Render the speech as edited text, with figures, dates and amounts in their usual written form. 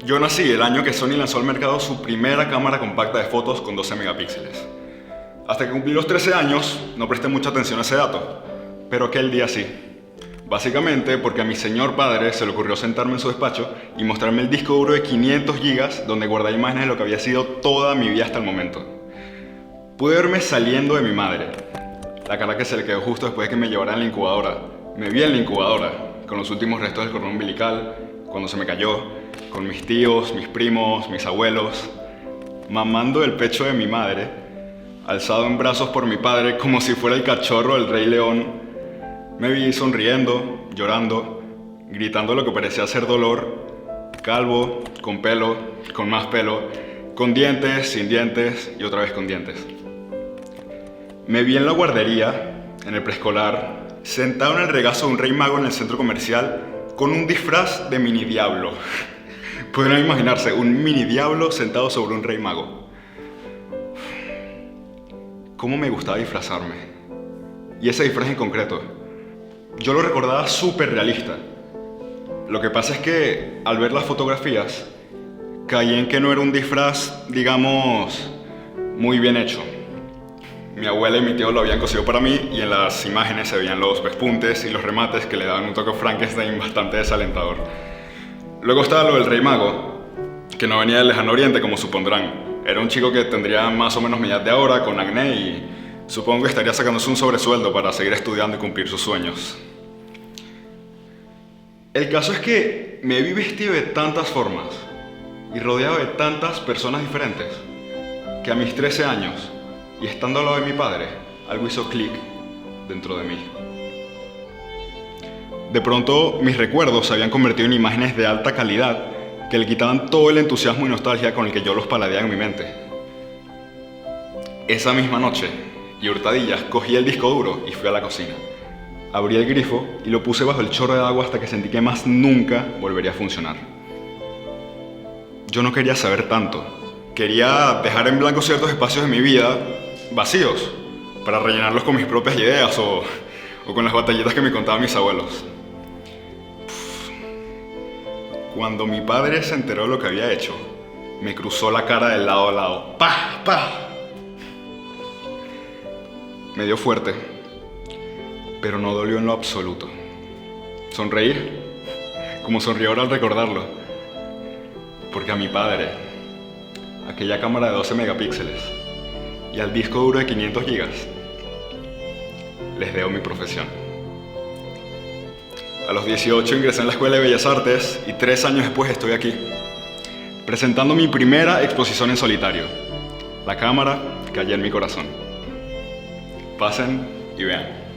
Yo nací el año que Sony lanzó al mercado su primera cámara compacta de fotos con 12 megapíxeles. Hasta que cumplí los 13 años, no presté mucha atención a ese dato, pero aquel día sí. Básicamente porque a mi señor padre se le ocurrió sentarme en su despacho y mostrarme el disco duro de 500 gigas donde guardaba imágenes de lo que había sido toda mi vida hasta el momento. Pude verme saliendo de mi madre, la cara que se le quedó justo después de que me llevaran a la incubadora. Me vi en la incubadora, con los últimos restos del cordón umbilical, cuando se me cayó, con mis tíos, mis primos, mis abuelos, mamando el pecho de mi madre, alzado en brazos por mi padre como si fuera el cachorro del Rey León. Me vi sonriendo, llorando, gritando lo que parecía ser dolor, calvo, con pelo, con más pelo, con dientes, sin dientes y otra vez con dientes. Me vi en la guardería, en el preescolar, sentado en el regazo de un rey mago en el centro comercial con un disfraz de mini diablo. Podrán imaginarse, un mini diablo sentado sobre un rey mago. ¿Cómo me gustaba disfrazarme? Y ese disfraz en concreto, yo lo recordaba súper realista. Lo que pasa es que al ver las fotografías, caí en que no era un disfraz, digamos, muy bien hecho. Mi abuela y mi tío lo habían cosido para mí y en las imágenes se veían los pespuntes y los remates que le daban un toque Frankenstein bastante desalentador. Luego estaba lo del Rey Mago, que no venía del lejano oriente como supondrán. Era un chico que tendría más o menos mi edad de ahora, con acné y supongo que estaría sacándose un sobresueldo para seguir estudiando y cumplir sus sueños. El caso es que me vi vestido de tantas formas y rodeado de tantas personas diferentes que a mis 13 años y estando al lado de mi padre, algo hizo clic dentro de mí. De pronto, mis recuerdos se habían convertido en imágenes de alta calidad que le quitaban todo el entusiasmo y nostalgia con el que yo los paladeaba en mi mente. Esa misma noche, y hurtadillas, cogí el disco duro y fui a la cocina. Abrí el grifo y lo puse bajo el chorro de agua hasta que sentí que más nunca volvería a funcionar. Yo no quería saber tanto. Quería dejar en blanco ciertos espacios de mi vida vacíos para rellenarlos con mis propias ideas o con las batallitas que me contaban mis abuelos. Cuando mi padre se enteró de lo que había hecho, me cruzó la cara de lado a lado. ¡Pah! ¡Pah! Me dio fuerte, pero no dolió en lo absoluto. Sonreí, como sonrií ahora al recordarlo, porque a mi padre, aquella cámara de 12 megapíxeles y al disco duro de 500 gigas, les debo mi profesión. A los 18 ingresé en la Escuela de Bellas Artes y 3 años después estoy aquí, presentando mi primera exposición en solitario, la cámara que hallé en mi corazón. Pasen y vean.